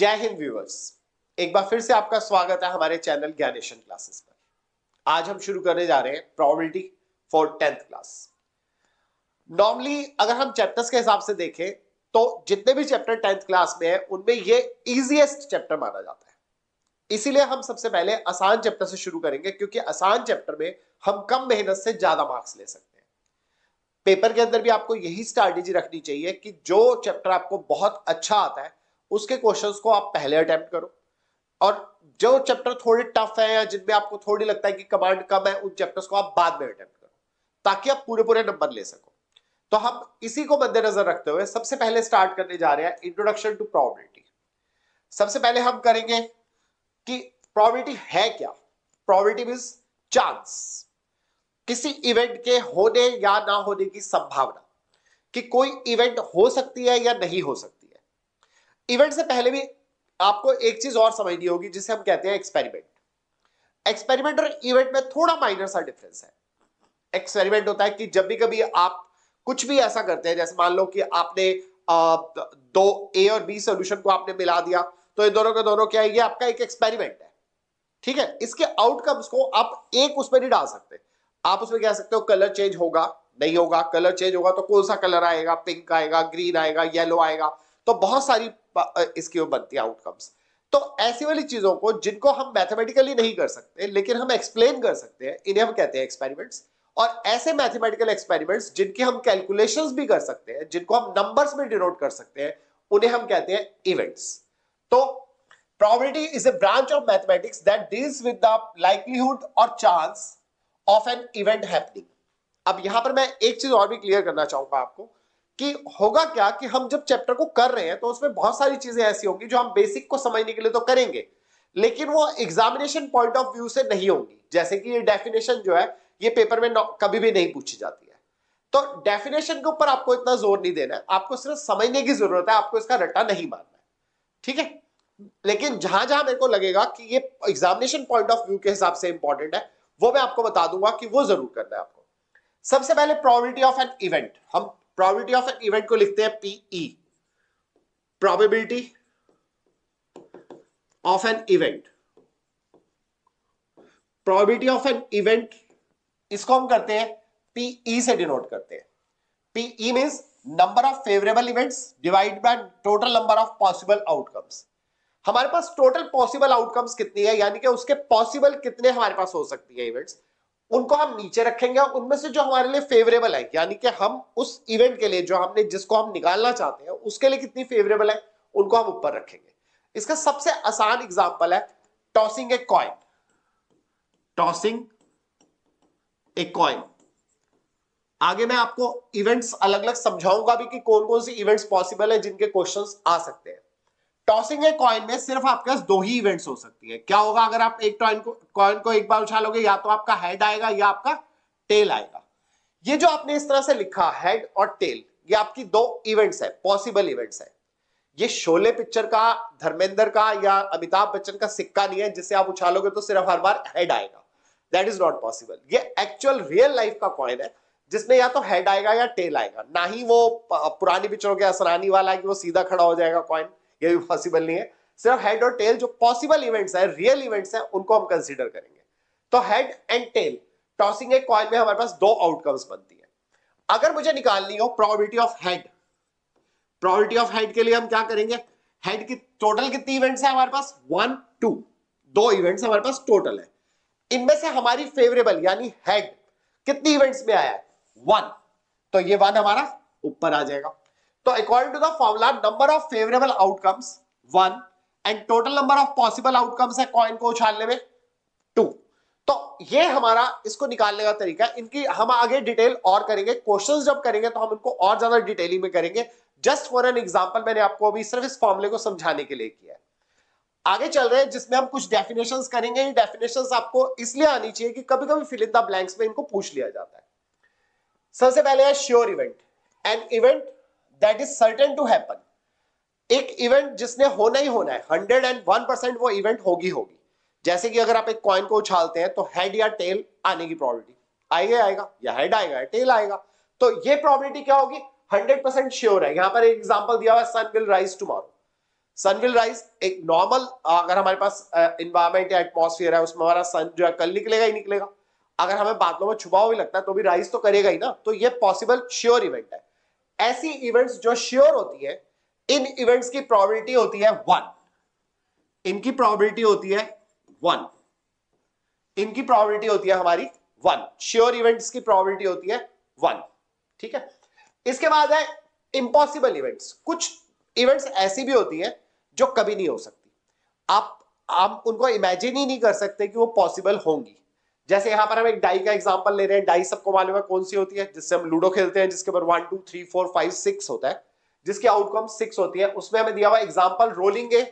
जय हिंद व्यूअर्स, एक बार फिर से आपका स्वागत है हमारे चैनल ज्ञानेशन क्लासेस पर। आज हम शुरू करने जा रहे हैं probability for 10th class. Normally अगर हम चैप्टर्स के हिसाब से देखें तो जितने भी चैप्टर 10th क्लास में है उनमें ये इजीएस्ट चैप्टर माना जाता है। इसीलिए हम सबसे पहले आसान चैप्टर से शुरू करेंगे, क्योंकि आसान चैप्टर में हम कम मेहनत से ज्यादा मार्क्स ले सकते हैं। पेपर के अंदर भी आपको यही स्ट्रैटेजी रखनी चाहिए कि जो चैप्टर आपको बहुत अच्छा आता है उसके क्वेश्चंस को आप पहले अटेम्प्ट करो, और जो चैप्टर थोड़े टफ है या जिनमें आपको थोड़ी लगता है कि कमांड कम है उन चैप्टर्स को आप बाद में अटेम्प्ट करो, ताकि आप पूरे पूरे नंबर ले सको। तो हम इसी को मद्देनजर रखते हुए सबसे पहले स्टार्ट करने जा रहे हैं इंट्रोडक्शन टू प्रोबेबिलिटी। सबसे पहले हम करेंगे कि प्रोबेबिलिटी है क्या। प्रोबेबिलिटी मींस चांस, किसी इवेंट के होने या ना होने की संभावना, कि कोई इवेंट हो सकती है या नहीं हो सकती है। इवेंट से पहले भी आपको एक चीज और समझनी होगी जिसे हम कहते हैं एक्सपेरिमेंट। एक्सपेरिमेंट और इवेंट में थोड़ा माइनर सा डिफरेंस है। एक्सपेरिमेंट होता है कि जब भी कभी आप कुछ भी ऐसा करते हैं, जैसे मान लो कि आपने दो ए और बी सोल्यूशन को आपने मिला दिया, तो ये दोनों के दोनों क्या है, ये आपका एक एक्सपेरिमेंट है। ठीक है, इसके आउटकम्स को आप एक उसमें नहीं डाल सकते। आप उसमें कह सकते हो कलर चेंज होगा, नहीं होगा। कलर चेंज होगा तो कौन सा कलर आएगा, पिंक आएगा, ग्रीन आएगा, येलो आएगा। तो बहुत सारी इसकी बनती है आउटकम्स। तो ऐसी वाली चीजों को जिनको हम मैथमेटिकली नहीं कर सकते लेकिन हम एक्सप्लेन कर सकते हैं, इन्हें हम कहते हैं एक्सपेरिमेंट्स। और ऐसे मैथमेटिकल एक्सपेरिमेंट्स जिनके हम कैलकुलेशंस भी कर सकते हैं, जिनको हम नंबर्स में डिनोट कर सकते हैं, उन्हें हम कहते हैं इवेंट्स। तो probability is a branch of mathematics that deals with the likelihood or chance of an event happening। अब यहां पर मैं एक चीज और भी क्लियर करना चाहूंगा आपको कि होगा क्या कि हम जब चैप्टर को कर रहे हैं तो उसमें बहुत सारी चीजें ऐसी होंगी जो हम बेसिक को समझने के लिए तो करेंगे, लेकिन वो एग्जामिनेशन पॉइंट ऑफ व्यू से नहीं होंगी। जैसे कि ये डेफिनेशन जो है ये पेपर में कभी भी नहीं पूछी जाती है। तो डेफिनेशन के ऊपर आपको इतना जोर नहीं देना है, आपको सिर्फ समझने की जरूरत है, आपको इसका रट्टा नहीं मारना है। ठीक है, लेकिन जहां जहां मेरे को लगेगा कि ये एग्जामिनेशन पॉइंट ऑफ व्यू के हिसाब से इंपॉर्टेंट है, वो मैं आपको बता दूंगा कि वो जरूर करना है आपको। सबसे पहले प्रोबेबिलिटी ऑफ एन इवेंट, हम प्रोबेबिलिटी ऑफ एन इवेंट को लिखते हैं PE, probability of an event. Probability of an event इसको हम करते हैं पीई से डिनोट करते हैं। PE means number of favourable events divide by total number of possible outcomes. हमारे पास टोटल पॉसिबल आउटकम्स कितनी है, यानी कि उसके पॉसिबल कितने हमारे पास हो सकती है इवेंट्स, उनको हम नीचे रखेंगे। और उनमें से जो हमारे लिए फेवरेबल है, यानी कि हम उस इवेंट के लिए जो हमने जिसको हम निकालना चाहते हैं उसके लिए कितनी फेवरेबल है, उनको हम ऊपर रखेंगे। इसका सबसे आसान एग्जांपल है tossing a coin. Tossing a coin, आगे मैं आपको इवेंट्स अलग अलग समझाऊंगा भी कि कौन कौन सी इवेंट्स पॉसिबल है जिनके क्वेश्चंस आ सकते हैं। टॉसिंग ए कॉइन में सिर्फ आपके पास दो ही इवेंट्स हो सकती है। क्या होगा अगर आप एक कॉइन को एक बार उछालोगे, या तो आपका हेड आएगा या आपका टेल आएगा। ये जो आपने इस तरह से लिखा हेड और टेल, ये आपकी दो इवेंट्स है, पॉसिबल इवेंट्स है। ये शोले पिक्चर का, धर्मेंद्र का या अमिताभ बच्चन का सिक्का नहीं है जिससे आप उछालोगे तो सिर्फ हर बार हेड आएगा। That is not possible. ये एक्चुअल रियल लाइफ का कॉइन है जिसमें या तो हेड आएगा या टेल आएगा, ना ही वो पुरानी पिक्चरों के असरानी वाला है कि वो सीधा खड़ा हो जाएगा कॉइन। ये भी पॉसिबल नहीं है। सिर्फ हेड और टेल जो पॉसिबल इवेंट्स है, रियल इवेंट्स है, उनको हम कंसीडर करेंगे। तो head and tail tossing a coin में हमारे पास दो आउटकम्स बनती है। अगर मुझे निकालनी हो probability of head, probability of head के लिए हम क्या करेंगे, हेड की टोटल कितनी इवेंट्स है हमारे पास, 1 2, दो इवेंट्स हमारे पास टोटल है। इनमें से हमारी फेवरेबल यानी हेड कितनी इवेंट्स में आया है, 1, तो ये 1 हमारा ऊपर आ जाएगा। तो according to the formula number of favourable outcomes 1 and total number of possible outcomes है कॉइन को उछालने में 2। तो ये हमारा इसको निकालने का तरीका है। इनकी हम आगे डिटेल और करेंगे, क्वेश्चंस जब करेंगे तो हम इनको और ज्यादा डिटेलिंग में करेंगे। जस्ट फॉर एन एग्जांपल मैंने आपको अभी सिर्फ इस फॉर्मूले को समझाने के लिए किया है। आगे चल रहे हैं जिसमें हम कुछ डेफिनेशंस करेंगे। ये डेफिनेशंस आपको इसलिए आनी चाहिए कि कभी कभी फिल इन द ब्लैंक्स में इनको पूछ लिया जाता है। सबसे पहले है sure event, an event that is certain to happen. एक इवेंट जिसने होना ही होना है, 101% वो इवेंट होगी। जैसे कि अगर आप एक कॉइन को उछालते हैं तो हेड या टेल आने की प्रोबेबिलिटी आएगा, या हेड आएगा या टेल आएगा। तो ये प्रोबेबिलिटी क्या होगी, 100% श्योर है। यहां पर एक एग्जांपल दिया हुआ है, sun will rise tomorrow. Sun will rise, एक नॉर्मल अगर हमारे पास इन्वायरमेंट या एटमॉस्फेयर है उसमें हमारा सन जो है कल निकलेगा ही निकलेगा, अगर हमें बादलों में छुपा हुआ भी लगता है तो भी राइज तो करेगा ही ना, तो ये पॉसिबल श्योर इवेंट है। ऐसी इवेंट्स जो श्योर होती है, इन इवेंट्स की प्रोबेबिलिटी होती है 1, इनकी प्रोबेबिलिटी होती है 1, इनकी प्रोबेबिलिटी होती है हमारी 1, श्योर इवेंट्स की प्रोबेबिलिटी होती है 1, ठीक है। इसके बाद है इम्पॉसिबल इवेंट्स। कुछ इवेंट्स ऐसी भी होती है जो कभी नहीं हो सकती, आप उनको इमेजिन ही नहीं कर सकते कि वो पॉसिबल होंगी। जैसे यहां पर हम एक डाई का एग्जांपल ले रहे हैं, डाई सबको मालूम है कौन सी होती है, जिससे हम लूडो खेलते हैं, जिसके ऊपर 1 2 3 4 5 6 होता है, जिसकी आउटकम 6 होती है। उसमें हमें दिया हुआ example rolling a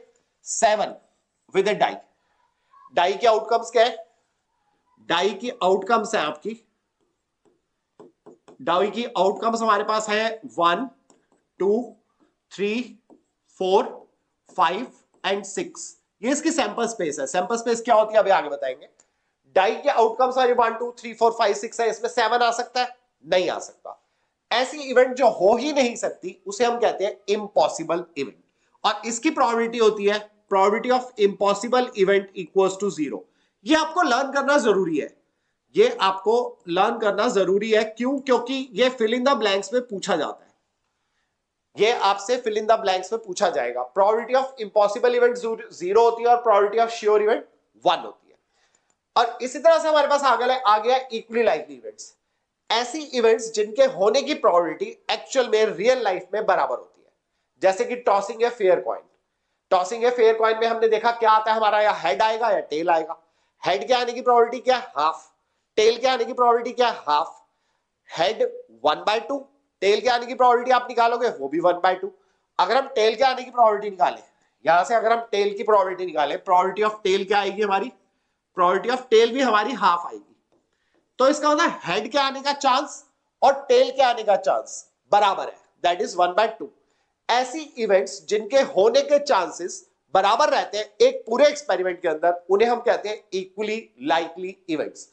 7 with a die. Die की आउटकम्स क्या है, डाई की आउटकम्स है आपकी, डाई की आउटकम्स हमारे पास है 1 2 3 4 5 एंड 6। ये इसकी सैंपल स्पेस है। सैंपल स्पेस क्या होती है अभी आगे बताएंगे। डाई के आउटकम्स सारे 1 2 3 4 5 6 है, इसमें 7 आ सकता है, नहीं आ सकता। ऐसी इवेंट जो हो ही नहीं सकती उसे हम कहते हैं इम्पॉसिबल इवेंट, और इसकी प्रोबेबिलिटी होती है probability of impossible event equals to 0। ये आपको लर्न करना जरूरी है, ये आपको लर्न करना जरूरी है। क्यों? क्योंकि ये फिल इन द ब्लैंक्स में पूछा जाता है, ये आपसे फिल इन द ब्लैंक्स में पूछा जाएगा। प्रोबेबिलिटी ऑफ इम्पॉसिबल इवेंट 0 होती है और प्रोबेबिलिटी ऑफ श्योर इवेंट 1 होती है। और इसी तरह से हमारे पास आ गया इक्वली लाइकली इवेंट्स। ऐसी इवेंट्स जिनके होने की प्रोबेबिलिटी एक्चुअल में रियल लाइफ में बराबर होती है, जैसे कि tossing a fair coin. Tossing a fair coin में हमने देखा क्या आता है हमारा, या हेड आएगा या टेल आएगा। हेड के आने की प्रोबेबिलिटी क्या है, हाफ। टेल के आने की प्रोबेबिलिटी क्या है, हाफ। हेड 1/2, टेल के आने की प्रोबेबिलिटी आप निकालोगे वो भी 1/2। अगर हम टेल के आने की प्रोबेबिलिटी निकालें, यहां से अगर हम टेल की प्रोबेबिलिटी निकालें, प्रोबेबिलिटी ऑफ टेल क्या आएगी हमारी, प्रोबेबिलिटी ऑफ टेल भी हमारी हाफ आएगी। तो इसका मतलब हेड के आने का चांस और टेल के आने का चांस बराबर है, दैट इज 1/2। ऐसी इवेंट्स जिनके होने के चांसेस बराबर रहते हैं एक पूरे एक्सपेरिमेंट के अंदर, उन्हें हम कहते हैं इक्वली लाइकली इवेंट्स,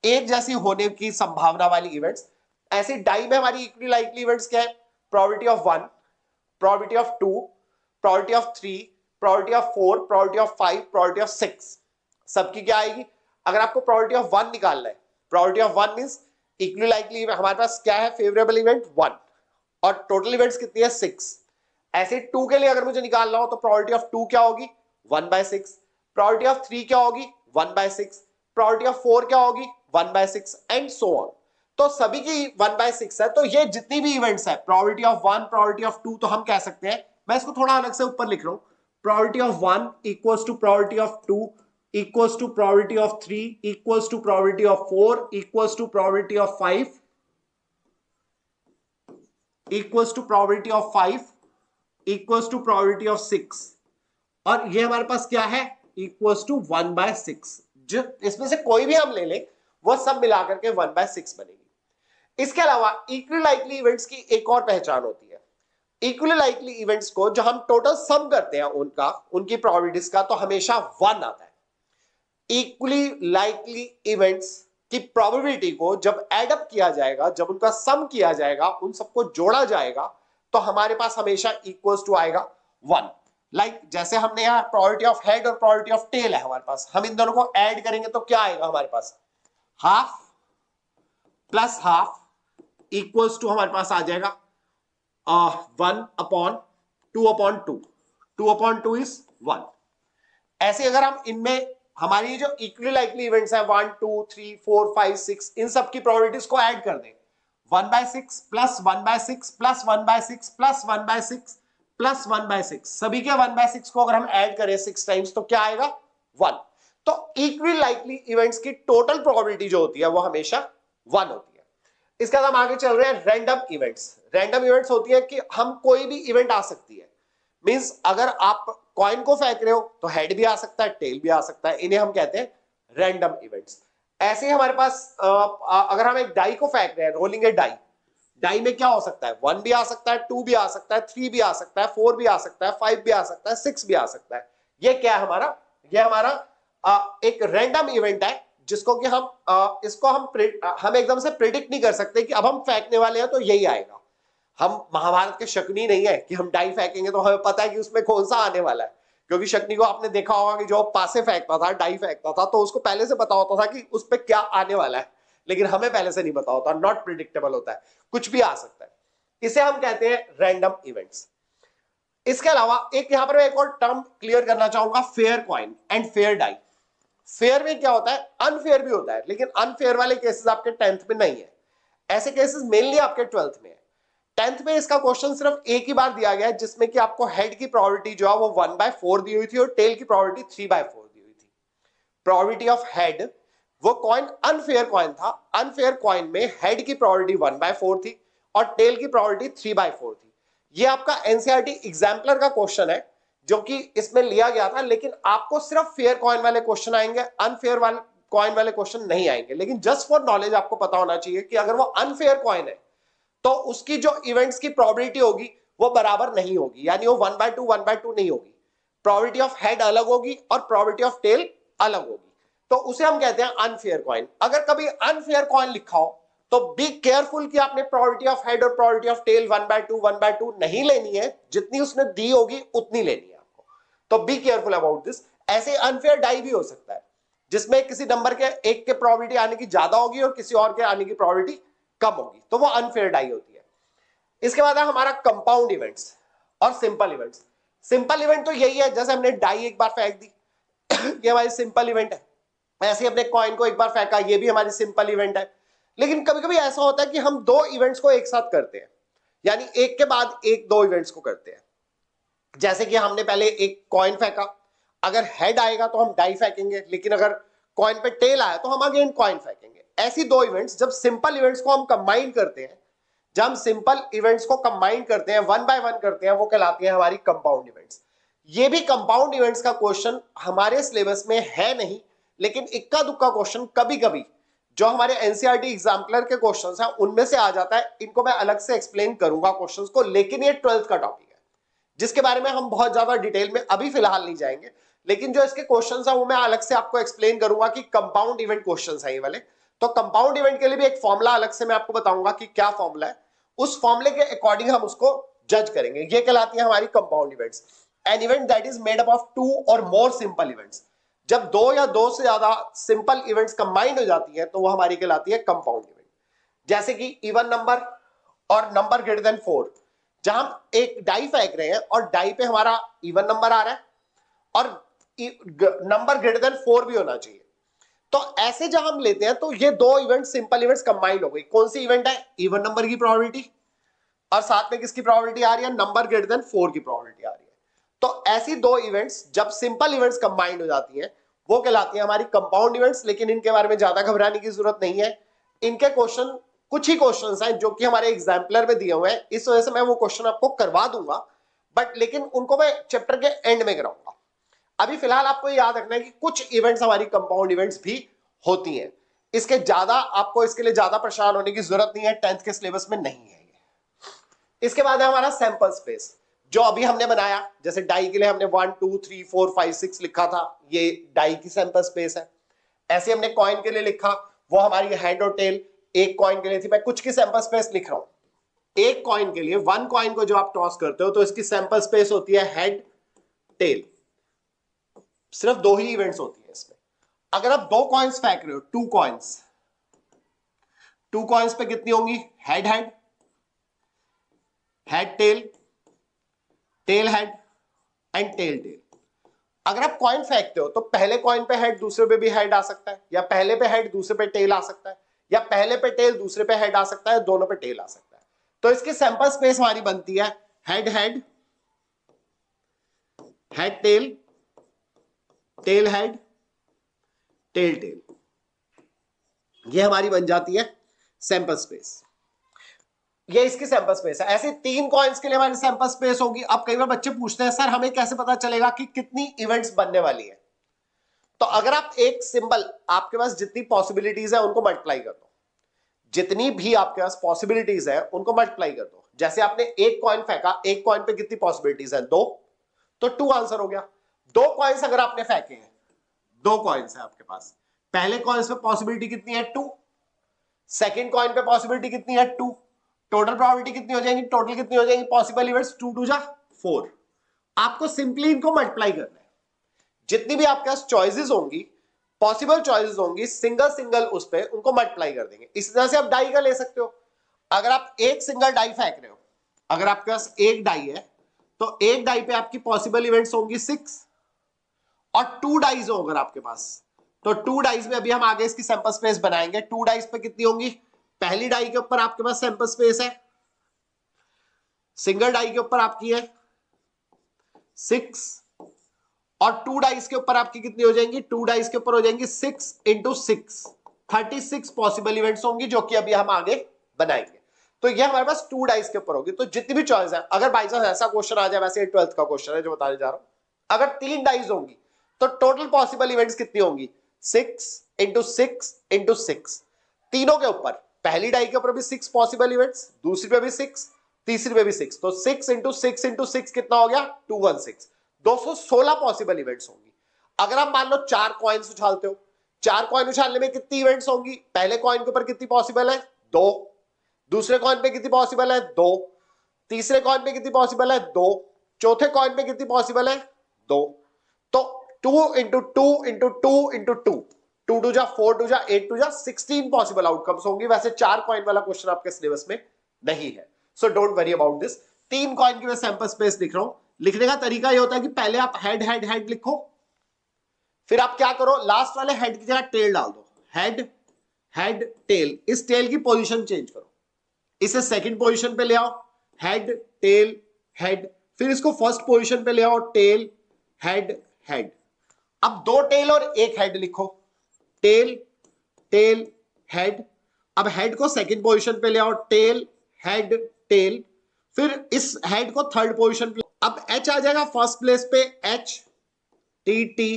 एक जैसी होने की संभावना वाली इवेंट्स। ऐसी डाई में हमारी इक्वली लाइकली इवेंट्स क्या है, probability of 1, probability of 2, probability of 3, probability of 4, probability of 5, probability of 6। सबकी क्या आएगी, अगर आपको प्रोबेबिलिटी ऑफ 1 निकालना है, probability of 1 means equally likely हमारे पास क्या है, फेवरेबल इवेंट 1 और टोटल इवेंट्स कितनी है 6। ऐसे 2 के लिए अगर मुझे निकालना हो तो प्रोबेबिलिटी ऑफ 2 क्या होगी, 1/6। प्रोबेबिलिटी ऑफ 3 क्या होगी, 1/6। प्रोबेबिलिटी ऑफ 4 क्या होगी, 1/6 एंड सो ऑन। तो सभी की 1/6 है। तो ये जितनी भी इवेंट्स है, प्रोबेबिलिटी ऑफ 1, प्रोबेबिलिटी ऑफ 2, तो हम कह सकते हैं, मैं इसको थोड़ा अलग से ऊपर लिख रहा हूं, probability of 1 equals to probability of 2 equals to probability of 3 equals to probability of 4 equals to probability of 5 equals to probability of 5 equals to probability of 6, और ये हमारे पास क्या है, इक्वल्स टू 1/6। जो इसमें से कोई भी हम ले लें वो सब मिलाकर के 1/6 बनेगी। इसके अलावा इक्वली लाइकली इवेंट्स की एक और पहचान होती है। इक्वली लाइकली इवेंट्स को जो हम टोटल सम करते हैं उनकी प्रोबेबिलिटीज का, तो हमेशा 1 आता है। इक्वली लाइकली इवेंट्स की प्रोबेबिलिटी को जब एड अप किया जाएगा, जब उनका सम किया जाएगा, उन सबको जोड़ा जाएगा, तो हमारे पास हमेशा इक्वल्स टू आएगा 1। लाइक जैसे हमने यहाँ प्रोबेबिलिटी ऑफ हेड और प्रोबेबिलिटी ऑफ टेल है हमारे पास, हम इन दोनों को ऐड करेंगे तो क्या आएगा हमारे पास, half plus half equals to हमारे पास आ जाएगा 1/2/2, 2/2 इज 1। ऐसे अगर हम इनमें हमारी जो इक्वली लाइकली इवेंट्स है 1 2 3 4 5 6, इन सब की प्रोबेबिलिटीज को ऐड कर दें, 1/6 प्लस 1/6 प्लस 1/6 प्लस 1/6 प्लस 1/6, सभी के 1/6 को अगर हम ऐड करें 6 टाइम्स तो क्या आएगा, 1। तो इक्वली लाइकली इवेंट्स की टोटल प्रोबेबिलिटी जो होती है वो हमेशा 1 होती है। इसके बाद हम आगे चल रहे हैं रैंडम इवेंट्स। रैंडम इवेंट्स होती है कि हम कोई भी इवेंट आ सकती है, मींस अगर आप कॉइन को फेंक रहे हो तो हेड भी आ सकता है, टेल भी आ सकता है, इन्हें हम कहते हैं रैंडम इवेंट्स। ऐसे ही हमारे पास अगर हम एक डाई को फेंक रहे हैं, रोलिंग ए डाई, डाई में क्या हो सकता है, 1 भी आ सकता है, 2 भी आ सकता है, 3 भी आ सकता है, 4 भी आ सकता है, 5 भी आ सकता है, 6 भी आ सकता है। ये क्या है हमारा, ये हमारा एक रैंडम इवेंट है, जिसको कि हम इसको हम एकदम से प्रिडिक्ट नहीं कर सकते कि अब हम फेंकने वाले हैं तो यही आएगा। हम महाभारत के शकुनी नहीं है कि हम डाई फेंकेंगे तो हमें पता है कि उसमें कौन सा आने वाला है, क्योंकि शकुनी को आपने देखा होगा कि जो पासे फेंकता था, डाई फेंकता था, तो उसको पहले से पता होता था कि उस पर क्या आने वाला है, लेकिन हमें पहले से नहीं पता होता, नॉट प्रिडिक्टेबल होता है, कुछ भी आ सकता है। इसे हम कहते हैं रैंडम इवेंट्स। इसके अलावा एक यहां पर एक और टर्म क्लियर करना चाहूंगा, fair coin and fair die. Fair में क्या होता है, अनफेयर भी होता है, लेकिन अनफेयर वाले केसेस आपके 10th में नहीं है, ऐसे केसेस मेनली आपके 12th में है। 10th में इसका क्वेश्चन सिर्फ एक ही बार दिया गया है, जिसमें कि आपको हेड की प्रोबेबिलिटी जो है वो 1/4 दी हुई थी और टेल की प्रोबेबिलिटी 3/4 दी हुई थी। प्रोबेबिलिटी ऑफ हेड, वो कॉइन अनफेयर कॉइन था, अनफेयर कॉइन में हेड की प्रोबेबिलिटी 1/4 थी और टेल की प्रोबेबिलिटी 3/4 थी। ये आपका एनसीईआरटी एग्जाम्पलर का क्वेश्चन है जो कि इसमें लिया गया था, लेकिन आपको सिर्फ फेयर कॉइन वाले क्वेश्चन आएंगे, अनफेयर वाले कॉइन वाले क्वेश्चन नहीं आएंगे। लेकिन जस्ट फॉर नॉलेज आपको पता होना चाहिए कि अगर वो अनफेयर कॉइन है तो उसकी जो इवेंट्स की प्रोबेबिलिटी होगी वो बराबर नहीं होगी, यानी वो 1/2 नहीं होगी। प्रोबेबिलिटी ऑफ हेड अलग होगी और प्रोबेबिलिटी ऑफ टेल अलग होगी, तो उसे हम कहते हैं अनफेयर कॉइन। अगर कभी अनफेयर कॉइन लिखा हो तो बी केयरफुल कि आपने प्रोबेबिलिटी ऑफ हेड और प्रोबेबिलिटी ऑफ टेल 1/2 नहीं लेनी है, जितनी उसने दी होगी उतनी लेनी है आपको, तो बी केयरफुल अबाउट दिस। ऐसे अनफेयर डाई भी हो सकता है जिसमें किसी नंबर के एक के प्रोबेबिलिटी आने की ज्यादा होगी और किसी और के आने की प्रोबेबिलिटी कम होगी, तो वो अनफेयर डाई होती है। इसके बाद है हमारा कंपाउंड इवेंट्स और सिंपल इवेंट्स। सिंपल इवेंट तो यही है, जैसे हमने डाई एक बार फेंक दी ये हमारी सिंपल इवेंट है, ऐसे ही अपने कॉइन को एक बार फेंका, ये भी हमारी सिंपल इवेंट है। लेकिन कभी कभी ऐसा होता है कि हम दो इवेंट्स को एक साथ करते हैं, यानी एक के बाद एक दो इवेंट्स को करते हैं। जैसे कि हमने पहले एक कॉइन फेंका, अगर हेड आएगा तो हम डाई फेंकेंगे, लेकिन अगर कॉइन पे टेल आया तो हम अगेन कॉइन फेंकेंगे। ऐसी दो इवेंट्स, जब सिंपल इवेंट्स को हम कंबाइन करते हैं, जब हम सिंपल इवेंट्स को कंबाइन करते हैं, 1/1 करते हैं, वो कहलाती है हमारी कंपाउंड इवेंट्स। ये भी कंपाउंड इवेंट्स का क्वेश्चन हमारे सिलेबस में है नहीं, लेकिन इक्का दुक्का क्वेश्चन कभी कभी जो हमारे एनसीईआरटी एग्जाम्पलर के क्वेश्चंस हैं उनमें से आ जाता है। इनको मैं अलग से एक्सप्लेन करूंगा क्वेश्चंस को, लेकिन ये 12th का टॉपिक है जिसके बारे में हम बहुत ज्यादा डिटेल में अभी फिलहाल नहीं जाएंगे, लेकिन जो इसके क्वेश्चंस हैं वो मैं अलग से आपको एक्सप्लेन करूंगा कि कंपाउंड इवेंट क्वेश्चंस हैं ये वाले। तो कंपाउंड इवेंट के लिए भी एक फॉर्मूला अलग से मैं आपको बताऊंगा कि क्या फॉर्मूला है, उस फॉर्मूले के अकॉर्डिंग हम उसको जज करेंगे। ये कहलाती है हमारी compound events. N event that is made up of 2 और मोर सिंपल इवेंट्स, जब दो या दो से ज्यादा सिंपल इवेंट्स कंबाइंड हो जाती है तो वो हमारी कहलाती है कंपाउंड इवेंट। जैसे कि इवन नंबर और नंबर ग्रेटर देन 4, जहां हम एक डाई फेंक रहे हैं और डाई पे हमारा इवन नंबर आ रहा है और नंबर ग्रेटर देन 4 भी होना चाहिए, तो ऐसे जब हम लेते हैं तो ये दो इवेंट सिंपल इवेंट्स कंबाइंड हो गई। कौन सी इवेंट है, इवन नंबर की प्रोबेबिलिटी और साथ में किसकी प्रोबेबिलिटी आ रही है, नंबर ग्रेटर देन 4 की प्रोबेबिलिटी आ रही है। तो ऐसी दो इवेंट्स जब सिंपल इवेंट्स कंबाइंड हो जाती हैं वो कहलाती है हमारी कंपाउंड इवेंट्स। लेकिन इनके बारे में ज्यादा घबराने की जरूरत नहीं है, इनके क्वेश्चन कुछ ही क्वेश्चंस हैं जो कि हमारे एग्जाम्पलर में दिए हुए हैं, इस वजह से मैं वो क्वेश्चन आपको करवा दूंगा, बट लेकिन उनको मैं चैप्टर के एंड में कराऊंगा। अभी फिलहाल आपको याद रखना है कि कुछ इवेंट्स हमारी कंपाउंड इवेंट्स भी होती हैं, इसके ज्यादा आपको इसके लिए ज्यादा परेशान होने की जरूरत नहीं है, 10th के सिलेबस में नहीं है। इसके बाद है हमारा सैंपल स्पेस, जो अभी हमने बनाया। जैसे डाई के लिए हमने 1 2 3 4 5 6 लिखा था, ये डाई की सैंपल स्पेस है। ऐसे हमने कॉइन के लिए लिखा, वो हमारी हेड और टेल एक कॉइन के लिए थी। मैं कुछ की सैंपल स्पेस लिख रहा हूं। एक कॉइन के लिए, वन कॉइन को जो आप टॉस करते हो तो इसकी सैंपल स्पेस होती है हेड टेल, सिर्फ दो ही इवेंट्स होती है इसमें। अगर आप दो कॉइन्स फेंक रहे हो, टू कॉइन्स पे कितनी होंगी, head head, head tail, tail head and tail tail. अगर आप कॉइन फेंकते हो तो पहले कॉइन पे हेड दूसरे पे भी हेड आ सकता है, या पहले पे हेड दूसरे पे टेल आ सकता है, या पहले पे टेल दूसरे पे हेड आ सकता है, दोनों पे टेल आ सकता है। तो इसकी सैंपल स्पेस हमारी बनती है head head, head tail, tail head, tail tail. ये हमारी बन जाती है सैंपल स्पेस, ये इसकी सैंपल स्पेस है। ऐसे तीन कॉइन्स के लिए हमारी सैंपल स्पेस होगी। अब कई बार बच्चे पूछते हैं सर हमें कैसे पता चलेगा कि कितनी इवेंट्स बनने वाली है। तो अगर आप एक सिंबल, आपके पास जितनी पॉसिबिलिटीज है उनको मल्टीप्लाई कर दो, जितनी भी आपके पास पॉसिबिलिटीज है उनको मल्टीप्लाई कर दो। जैसे आपने एक कॉइन फेंका, एक कॉइन पे कितनी पॉसिबिलिटीज है, दो, तो 2 आंसर हो गया। दो कॉइन्स अगर आपने फेंके हैं, दो कॉइन्स है आपके पास, पहले कॉइन्स पे पॉसिबिलिटी कितनी है, 2, सेकंड कॉइन पे पॉसिबिलिटी कितनी है, 2, टोटल प्रोबेबिलिटी कितनी हो जाएगी, टोटल कितनी हो जाएगी पॉसिबल इवेंट्स, 2 2 जा 4। आपको सिंपली इनको मल्टीप्लाई करना है, जितनी भी आपके पास चॉइसेस होंगी, पॉसिबल चॉइसेस होंगी, सिंगल सिंगल उस पे उनको मल्टीप्लाई कर देंगे। इसी तरह से आप डाई का ले सकते हो। अगर आप एक सिंगल डाई फेंक रहे हो, अगर आपके पास एक डाई है तो एक डाई पे आपकी पॉसिबल इवेंट्स होंगी 6, और 2 डाइज हो अगर आपके पास, तो 2 डाइज में अभी हम आगे इसकी सैंपल स्पेस बनाएंगे। 2 डाइज पे कितनी होंगी, पहली डाई के ऊपर आपके पास सैंपल स्पेस है, सिंगल डाई के ऊपर आपकी है 6, और 2 डाइस के ऊपर आपकी कितनी हो जाएंगी, 2 डाइस के ऊपर हो जाएंगी 6 इंटू 6, 36 पॉसिबल इवेंट्स होंगी, जो कि अभी हम आगे बनाएंगे। तो ये हमारे पास 2 डाइस के ऊपर होगी। तो जितनी भी चॉइस है, अगर बाई चांस ऐसा क्वेश्चन आ जाए, वैसे 12th का क्वेश्चन है जो बताने जा रहा हूं, अगर 3 डाइस होंगी तो टोटल पॉसिबल इवेंट्स कितनी होंगी, 6 इंटू 6 इंटू 6। तीनों के ऊपर, पहली डाई के ऊपर भी 6 पॉसिबल इवेंट्स, दूसरी पे भी 6, तीसरी पे भी 6, तो 6 इंटू 6 इंटू 6 कितना हो गया, 216, 216 पॉसिबल इवेंट्स होंगी। अगर आप मान लो 4 कॉइन्स उछालते हो, 4 कॉइन उछालने में कितनी इवेंट्स होंगी, पहले कॉइन के ऊपर कितनी पॉसिबल है, 2, दूसरे कॉइन पे कितनी पॉसिबल है, 2, तीसरे कॉइन पे कितनी पॉसिबल है, 2, चौथे कॉइन पे कितनी पॉसिबल है, 2। तो 2 इंटू 2 इंटू 2 इंटू 2, 2 2 जा 4 2 जा 8 2 जा 16 पॉसिबल आउटकम्स होंगी। वैसे 4 कॉइन वाला क्वेश्चन आपके सिलेबस में नहीं है, so don't worry about this. 3 coin की मैं सैंपल स्पेस लिख रहा हूं। लिखने का तरीका यह होता है कि पहले आप हेड हेड हेड लिखो, फिर आप क्या करो, लास्ट वाले हेड की जगह टेल डाल दो, हेड हेड टेल, इस टेल की पोजीशन चेंज करो, इसे सेकंड पोजीशन पे ले आओ, हेड टेल हेड, फिर इसको फर्स्ट पोजीशन पे ले आओ, टेल हेड हेड। अब 2 टेल और 1 हेड लिखो, टेल टेल हेड। अब हेड को सेकंड पोजीशन पे ले आओ, टेल हेड टेल, फिर इस हेड को थर्ड पोजीशन पे। अब एच आ जाएगा फर्स्ट प्लेस पे, H T T,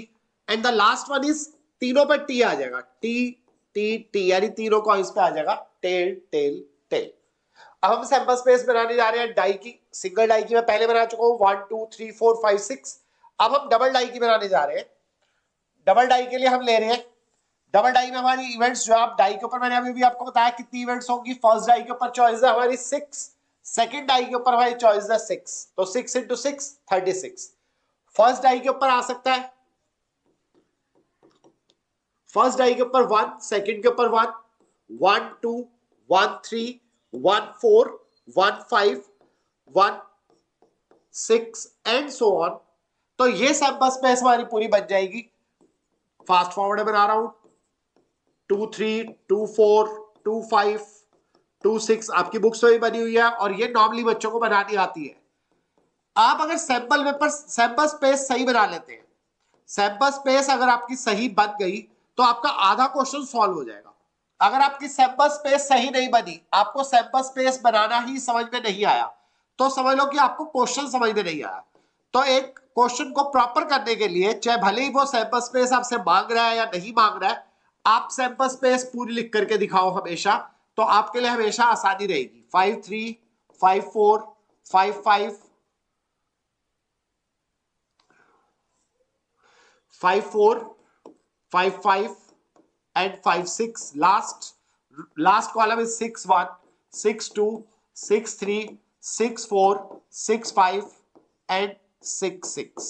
and the last one is, तीनों पे टी आ जाएगा, टी टी टी, यानी तीनों कॉइन्स पे आ जाएगा टेल टेल टेल। अब हम सैंपल स्पेस बनाने जा रहे हैं डाई की। सिंगल डाई की मैं पहले बना चुका हूं, 1 2 3 4 5 6। अब हम डबल डाई की बनाने जा रहे हैं। डबल डाई के लिए हम ले रहे हैं, डबल डाई में हमारी इवेंट्स जो आप डाई के ऊपर, मैंने अभी भी आपको बताया कितनी इवेंट्स होंगी। फर्स्ट डाई के ऊपर चॉइस है हमारी 6, सेकंड डाई के ऊपर हमारी चॉइस है 6, तो 6 इंटू 6 36। फर्स्ट डाई के ऊपर आ सकता है, फर्स्ट डाई के ऊपर 1, सेकंड के ऊपर 1, 1 2 1 3 1 4 1 5 1 6 एंड सो ऑन। तो ये सैंपल स्पेस हमारी पूरी बन जाएगी। फास्ट फॉरवर्ड बना रहा हूं, 2 3 2 4 2 5 2 6 आपकी बुक्स में भी बनी हुई है, और ये नॉर्मली बच्चों को बनानी आती है। आप अगर सैंपल स्पेस सही बना लेते हैं, सैंपल स्पेस अगर आपकी सही बन गई तो आपका आधा क्वेश्चन सॉल्व हो जाएगा। अगर आपकी सैंपल स्पेस सही नहीं बनी, आपको सैंपल स्पेस बनाना ही समझ में नहीं आया, तो समझ लो कि आपको क्वेश्चन समझ में नहीं आया। तो एक क्वेश्चन को प्रॉपर करने के लिए, चाहे भले ही वो सैंपल स्पेस आपसे मांग रहा है या नहीं मांग रहा है, आप सैंपल स्पेस पूरी लिख करके दिखाओ हमेशा, तो आपके लिए हमेशा आसानी रहेगी। 5 3 5 4 5 5 5 4 5 5 and 5 6, last column is 6 1 6 2 6 3 6 4 6 5 and 6 6।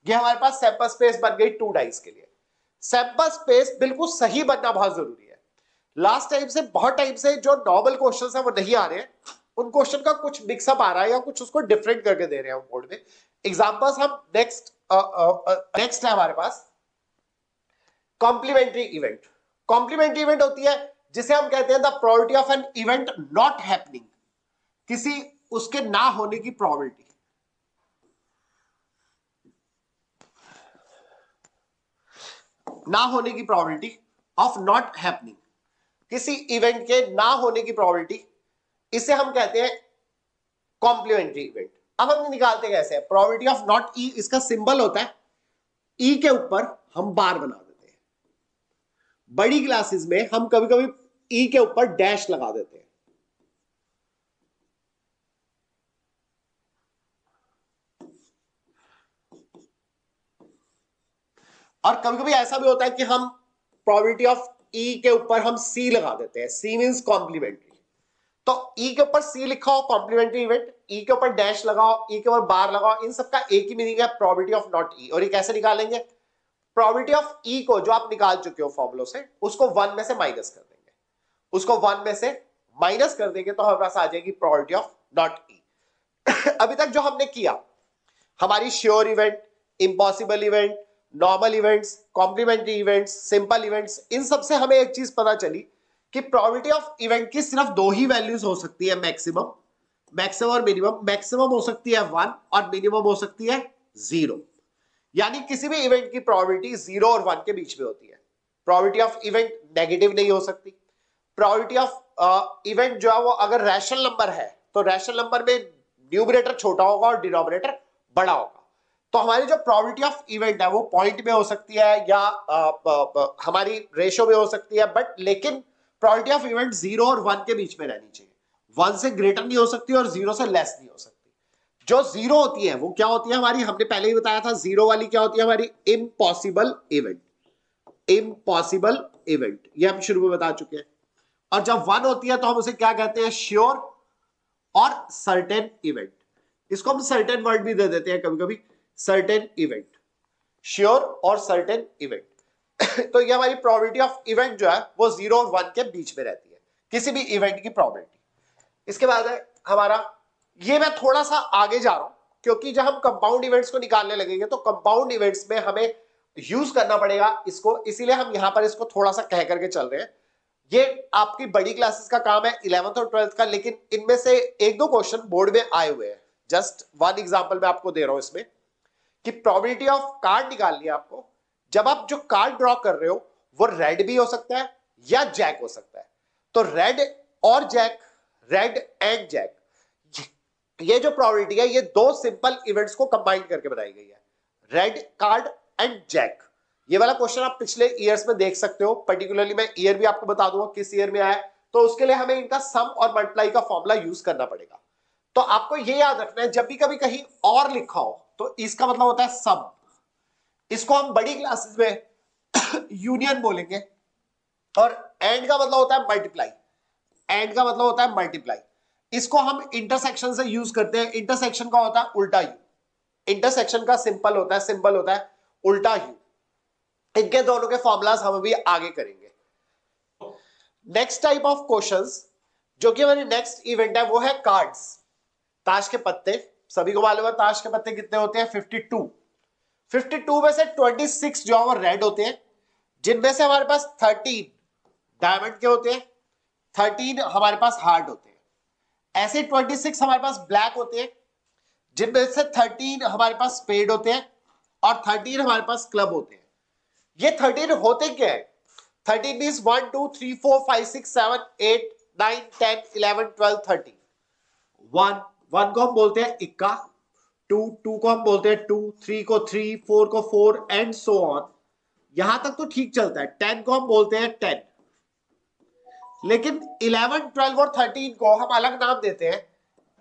ये हमारे पास सैंपल स्पेस बन गई 2 डाइस के लिए। सैंपल स्पेस बिल्कुल सही बनना बहुत जरूरी है। लास्ट टाइम से, बहुत टाइम से जो नॉर्मल क्वेश्चंस हैं वो नहीं आ रहे हैं, उन क्वेश्चन का कुछ मिक्सअप आ रहा है या कुछ उसको डिफरेंट करके दे रहे हैं बोर्ड में। एग्जांपल्स हम नेक्स्ट है हमारे पास कॉम्प्लीमेंट्री इवेंट। कॉम्प्लीमेंट्री इवेंट होती है जिसे हम कहते हैं the probability of an event not happening, किसी उसके ना होने की प्रोबेबिलिटी। ना होने की प्रोबेबिलिटी ऑफ नॉट हैपनिंग, किसी इवेंट के ना होने की प्रोबेबिलिटी, इसे हम कहते हैं कॉम्प्लीमेंट्री इवेंट। अब हम निकालते कैसे हैं, प्रोबेबिलिटी ऑफ नॉट ई, इसका सिंबल होता है ई के ऊपर हम बार बना देते हैं। बड़ी क्लासेस में हम कभी कभी ई के ऊपर डैश लगा देते हैं। और कभी कभी ऐसा भी होता है कि हम प्रोबेबिलिटी ऑफ ई के ऊपर हम सी लगा देते हैं। सी मींस कॉम्प्लीमेंट्री। तो ई के ऊपर सी लिखा हो कॉम्प्लीमेंट्री इवेंट, ई के ऊपर डैश लगाओ, ई के ऊपर बार लगाओ, इन सबका एक ही मीनिंग है, प्रोबेबिलिटी ऑफ नॉट ई। और ये कैसे निकालेंगे? प्रोबेबिलिटी ऑफ ई को जो आप निकाल चुके हो फॉर्मूलों से, उसको 1 में से माइनस कर देंगे, उसको 1 में से माइनस कर देंगे तो हमारे पास आ जाएगी प्रोबेबिलिटी ऑफ नॉट ई। अभी तक जो हमने किया, हमारी sure event, impossible event, normal events, complementary events, simple events, इन सब से हमें एक चीज पता चली कि प्रोबेबिलिटी ऑफ इवेंट की सिर्फ दो ही वैल्यूज हो सकती है, मैक्सिमम, मैक्सिमम और मिनिमम। मैक्सिमम हो सकती है 1 और मिनिमम हो सकती है 0। यानी किसी भी इवेंट की प्रोबेबिलिटी 0 और 1 के बीच में होती है। प्रोबेबिलिटी ऑफ इवेंट नेगेटिव नहीं हो सकती। प्रोबेबिलिटी ऑफ इवेंट जो है वो अगर रैशनल नंबर है तो रैशनल नंबर में न्यूमरेटर छोटा होगा और डिनोमिनेटर बड़ा होगा। तो हमारी जो प्रोबेबिलिटी ऑफ इवेंट है वो पॉइंट में हो सकती है या हमारी रेशो में हो सकती है, बट लेकिन प्रोबेबिलिटी ऑफ इवेंट 0 और 1 के बीच में रहनी चाहिए। 1 से ग्रेटर नहीं हो सकती और 0 से लेस नहीं हो सकती। जो 0 होती है वो क्या होती है हमारी, हमने पहले ही बताया था, 0 वाली क्या होती है हमारी, इम्पॉसिबल इवेंट। इम्पॉसिबल इवेंट ये हम शुरू में बता चुके हैं। और जब 1 होती है तो हम उसे क्या कहते हैं, श्योर और सर्टेन इवेंट। इसको हम सर्टेन वर्ड भी दे देते हैं कभी कभी, सर्टेन इवेंट, श्योर और सर्टेन इवेंट। तो ये हमारी प्रोबेबिलिटी ऑफ इवेंट जो है वो 0 और 1 के बीच में रहती है, किसी भी इवेंट की प्रोबेबिलिटी। इसके बाद है हमारा, ये मैं थोड़ा सा आगे जा रहा हूं क्योंकि जब हम कंपाउंड इवेंट्स को निकालने लगेंगे तो कंपाउंड इवेंट्स में हमें यूज करना पड़ेगा इसको, इसीलिए हम यहां पर इसको थोड़ा सा कह करके चल रहे हैं। ये आपकी बड़ी क्लासेस का काम है 11th और 12th का, लेकिन इनमें से एक दो क्वेश्चन बोर्ड में आए हुए हैं। जस्ट वन एग्जांपल मैं आपको दे रहा हूं इसमें कि प्रोबेबिलिटी ऑफ कार्ड निकालनी है आपको। जब आप जो कार्ड ड्रॉ कर रहे हो वो रेड भी हो सकता है या जैक हो सकता है। तो रेड और जैक, रेड एंड जैक, ये जो प्रोबेबिलिटी है ये दो सिंपल इवेंट्स को कंबाइन करके बनाई गई है, रेड कार्ड एंड जैक। ये वाला क्वेश्चन आप पिछले ईयर्स में देख सकते हो, पर्टिकुलरली मैं ईयर भी आपको बता दूंगा किस ईयर में आया है। तो उसके लिए हमें इनका सम और मल्टीप्लाई का फॉर्मूला यूज करना पड़ेगा। तो आपको ये याद रखना है, जब भी कभी कहीं और लिखा हो तो इसका मतलब होता है सम। इसको हम बड़ी क्लासेस में यूनियन बोलेंगे। और एंड का मतलब होता है मल्टीप्लाई, एंड का मतलब होता है मल्टीप्लाई। इसको हम इंटरसेक्शन से यूज करते हैं। इंटरसेक्शन का होता है उल्टा यू, इंटरसेक्शन का सिंपल होता है, सिंबल होता है उल्टा यू। इनके दोनों के फॉर्मूलाज हम अभी आगे करेंगे। नेक्स्ट टाइप ऑफ क्वेश्चंस जो कि हमारी नेक्स्ट इवेंट है वो है कार्ड्स, ताश के पत्ते। सभी को मालूम है ताश के पत्ते कितने होते हैं, 52। 52 में से 26 जो है वो रेड होते हैं, जिनमें से हमारे पास 13 डायमंड के होते हैं, 13 हमारे पास हार्ट होते हैं। ऐसे 26 हमारे पास ब्लैक होते हैं, जिनमें से 13 हमारे पास स्पेड होते हैं और 13 हमारे पास क्लब होते हैं। ये 13 होते क्या है? 13 मींस 1 2 3 4 5 6 7 8 9 10 11 12 13। 1 को हम बोलते हैं इक्का, 2 को हम बोलते हैं 2, 3 को 3, 4 को 4 एंड सो ऑन। यहां तक तो ठीक चलता है। 10 को हम बोलते हैं 10। लेकिन 11 12 और 13 को हम अलग नाम देते हैं।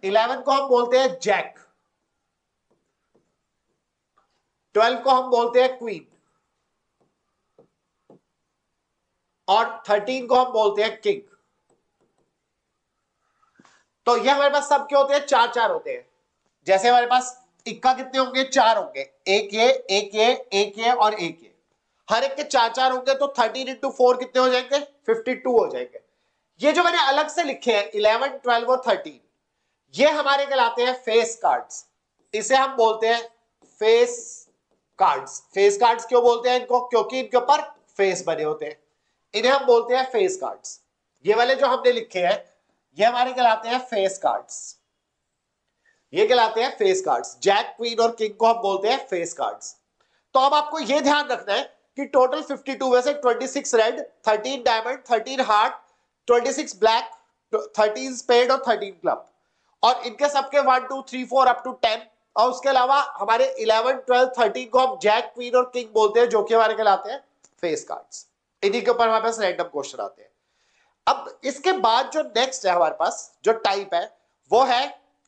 11 को हम बोलते हैं जैक, 12 को हम बोलते हैं क्वीन और 13 को हम बोलते हैं किंग। तो ये हमारे पास सब क्या होते हैं, 4 होते हैं। जैसे हमारे पास इक्का कितने होंगे, 4 होंगे, एक ये एक ये एक ये और एक ये, हर एक के 4 होंगे। तो 13 इंटू 4 कितने हो जाएंगे, 52 हो जाएंगे। ये जो मैंने अलग से लिखे हैं 11 12 और 13, ये हमारे कहलाते हैं फेस कार्ड्स। इसे हम बोलते हैं फेस कार्ड्स। फेस कार्ड्स क्यों बोलते हैं इनको, क्योंकि इनके ऊपर फेस बने होते हैं, इन्हें हम बोलते हैं फेस कार्ड्स। ये वाले जो हमने लिखे हैं ये हमारे कहलाते हैं फेस कार्ड्स, ये कहलाते हैं फेस कार्ड्स। जैक क्वीन और किंग को हम बोलते हैं फेस कार्ड्स। तो अब आपको यह ध्यान रखना है कि टोटल 52 में से 26 red, 13 diamond, 13 heart, 26 black, 13 spade और 13 क्लब, और इनके सबके 1 2 3 4 अप टू 10। और उसके अलावा हमारे 11 12 13 को हम जैक क्वीन और किंग बोलते हैं, जो कि हमारे कहलाते हैं फेस कार्ड्स। इन्हीं के ऊपर हमारे पास रैंडम क्वेश्चन आते हैं। अब इसके बाद जो नेक्स्ट है हमारे पास जो टाइप है वो है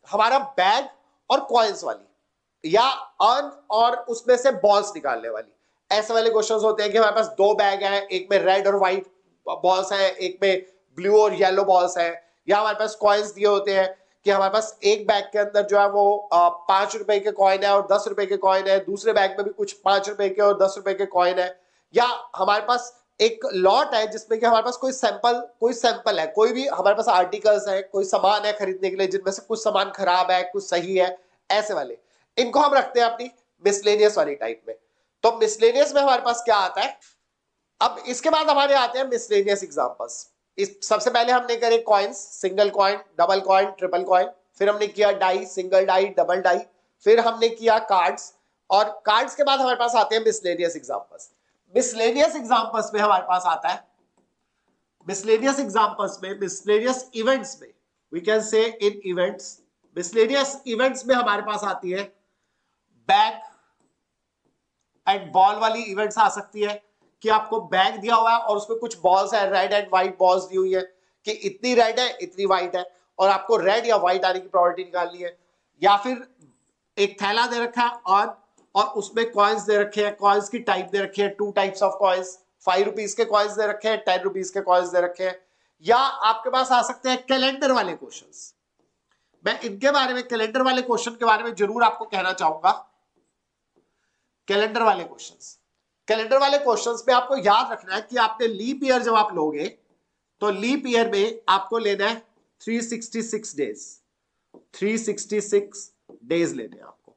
हमारा बैग और कॉइन्स वाली, या अर्न और उसमें से बॉल्स निकालने वाली। ऐसे वाले क्वेश्चंस होते हैं कि हमारे पास 2 बैग हैं, एक में रेड और व्हाइट बॉल्स हैं, एक में ब्लू और येलो बॉल्स हैं, या हमारे पास कॉइन्स दिए होते हैं कि हमारे पास एक बैग के अंदर जो है वो 5 रुपए के कॉइन है और 10 रुपए के कॉइन है, दूसरे बैग में भी कुछ 5 रुपए के और 10 रुपए के कॉइन है, या हमारे पास एक लॉट है जिसमें कि हमारे पास कोई सैंपल है, कोई भी हमारे पास आर्टिकल्स है, कोई सामान है खरीदने के लिए जिनमें से कुछ सामान खराब है, कुछ सही है, ऐसे वाले इनको हम रखते हैं अपनी मिसलेनियस वाली टाइप में। तो मिसलेनियस में हमारे पास क्या आता है, अब इसके बाद हमारे आते हैं मिसलेनियस एग्जांपल्स। इस सबसे पहले हमने करे coins, single coin, double coin, triple coin, फिर हमने किया die, single die, double die, फिर हमने किया कार्ड्स, और कार्ड्स के बाद हमारे पास आते हैं मिसलेनियस एग्जांपल्स। मिसलेनियस एग्जांपल्स में हमारे पास आता है, मिसलेनियस एग्जांपल्स में, मिसलेनियस इवेंट्स में, we can say in events, miscellaneous events में हमारे पास आती है बैग एंड बॉल वाली इवेंट्स आ सकती है कि आपको बैग दिया हुआ है और उसमें कुछ बॉल्स है, रेड एंड व्हाइट बॉल्स दी हुई है कि इतनी रेड है इतनी व्हाइट है, और आपको रेड या व्हाइट आने की प्रोबेबिलिटी निकालनी है। या फिर एक थैला दे रखा है और उसमें कॉइन्स दे रखे हैं, कॉइन्स की टाइप दे रखी है, 2 टाइप्स ऑफ कॉइन्स, 5 रुपीज के कॉइन्स दे रखे हैं, 10 रुपीज के कॉइन्स दे रखे हैं। या आपके पास आ सकते हैं कैलेंडर वाले क्वेश्चंस। मैं इनके बारे में, कैलेंडर वाले क्वेश्चन के बारे में जरूर आपको कहना चाहूंगा। कैलेंडर वाले क्वेश्चंस, कैलेंडर वाले क्वेश्चंस में आपको याद रखना है कि आपने लीप ईयर जब आप लोगे तो लीप ईयर में आपको लेना है 366 डेज, 366 डेज लेने हैं आपको।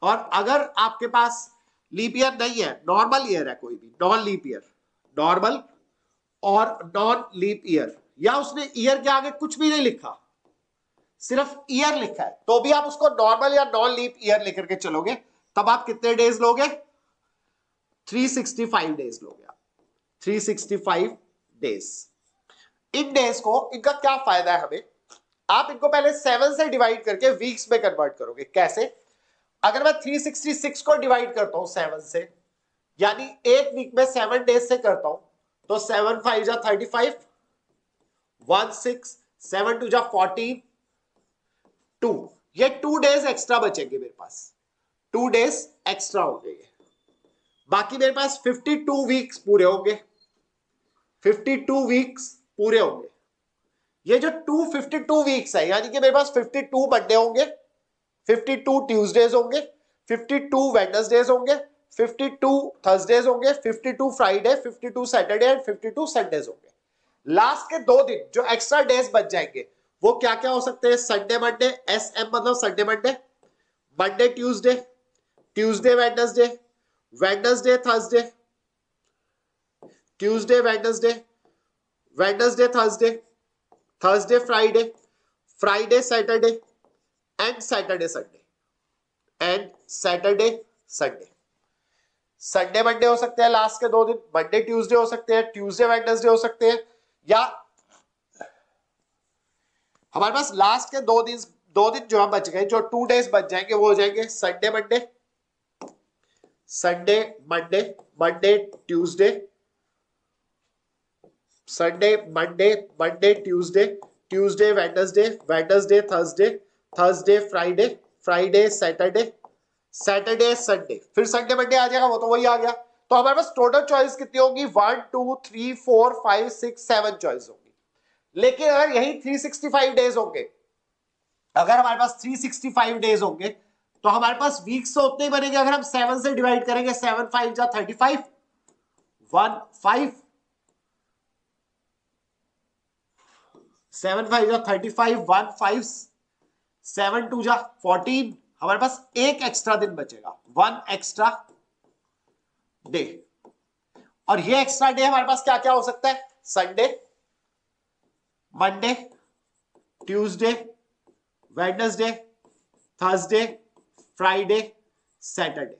और अगर आपके पास लीप ईयर नहीं है, नॉर्मल ईयर है, कोई भी नॉन लीप ईयर, नॉर्मल और नॉन लीप ईयर, या उसने ईयर के आगे कुछ भी नहीं लिखा, सिर्फ ईयर लिखा है, तो भी आप उसको नॉर्मल या नॉन लीप ईयर लेकर के चलोगे, तब आप कितने डेज लोगे, 365 डेज लोगे आप, 365 डेज। इन डेज को, इनका क्या फायदा है हमें, आप इनको पहले 7 से डिवाइड करके वीक्स में कन्वर्ट करोगे। कैसे, अगर मैं 366 को डिवाइड करता हूं 7 से, यानी एक वीक में 7 डेज से करता हूं, तो 7 5 जा 35, 1 6, 7 2 जा 14, 2, ये 2 डेज एक्स्ट्रा बचेंगे मेरे पास, 2 डेज एक्स्ट्रा होंगे, बाकी मेरे पास 52 वीक्स पूरे होंगे, 52 वीक्स पूरे होंगे। ये जो 252 वीक्स है, यानी कि मेरे पास 52 मंडे होंगे, 52 ट्यूसडेज होंगे, 52 वेडनेसडेज होंगे, 52 थर्सडेज होंगे, 52 फ्राइडे, 52 सैटरडे एंड 52 संडेज होंगे। लास्ट के 2 दिन जो एक्स्ट्रा डेज बच जाएंगे वो क्या क्या हो सकते हैं, संडे मंडे, SM मतलब Sunday Monday, Monday Tuesday, Tuesday Wednesday, Wednesday Thursday, Tuesday Wednesday, Wednesday Thursday, Thursday Friday, Friday Saturday and Saturday Sunday, and Saturday Sunday. Sunday Monday हो सकते हैं लास्ट के 2 दिन, मंडे ट्यूसडे हो सकते हैं, ट्यूसडे वेडनेसडे हो सकते हैं, या हमारे पास लास्ट के 2 दिन जो हम बच गए, जो 2 डेज बच जाएंगे वो हो जाएंगे Sunday Monday, Sunday Monday, Monday Tuesday, Sunday Monday, Monday Tuesday, Tuesday Wednesday, Wednesday Thursday, Thursday Friday, Friday Saturday, Saturday Sunday, फिर संडे मंडे आ जाएगा, वो तो वही आ गया। तो हमारे पास टोटल चॉइस कितनी होगी, 1 2 3 4 5 6 7 चॉइस होगी। लेकिन अगर यही 365 डेज होंगे, अगर हमारे पास 365 डेज होंगे तो हमारे पास वीक्स तो उतने ही बनेंगे। अगर हम 7 से डिवाइड करेंगे, 7 5 जा 35, 1 5, 7 5 जा 35, 1 5, 7 2 जा 14, हमारे पास एक एक्स्ट्रा दिन बचेगा, 1 एक्स्ट्रा डे। और ये एक्स्ट्रा डे हमारे पास क्या क्या हो सकता है, Sunday, Monday, Tuesday, Wednesday, Thursday, Friday, Saturday,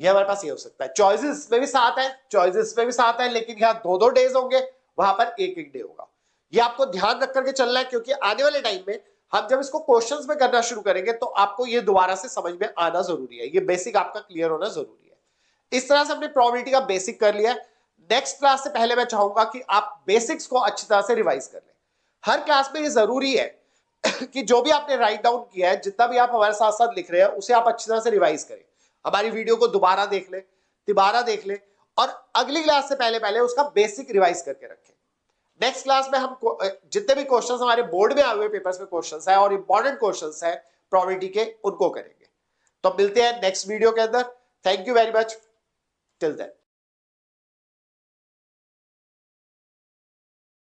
ये हमारे पास ये हो सकता है। चॉइसेस में भी 7 है, चॉइसेस में भी 7 है, लेकिन यहां 2 डेज होंगे, वहां पर एक डे होगा। ये आपको ध्यान रख करके चलना है, क्योंकि आने वाले टाइम में हम जब इसको क्वेश्चंस में करना शुरू करेंगे तो आपको ये दोबारा से समझ में आना जरूरी है, ये बेसिक आपका क्लियर होना जरूरी है। इस तरह से हमने प्रोबेबिलिटी का बेसिक कर लिया है। नेक्स्ट क्लास से पहले मैं चाहूंगा कि आप बेसिक्स को अच्छी तरह से रिवाइज कर लें। हर क्लास में ये जरूरी है कि जो भी आपने राइट डाउन किया है, जितना भी आप हमारे साथ साथ लिख रहे हैं, उसे आप अच्छी तरह से रिवाइज करें। हमारी वीडियो को दोबारा देख ले, तिबारा देख ले, और अगली क्लास से पहले पहले उसका बेसिक रिवाइज करके रखें। नेक्स्ट क्लास में हम जितने भी क्वेश्चंस हमारे बोर्ड में आए हुए पेपर्स में क्वेश्चंस है और इंपॉर्टेंट क्वेश्चंस है प्रोबेबिलिटी के, उनको करेंगे। तो मिलते हैं नेक्स्ट वीडियो के अंदर। Thank you very much, till then.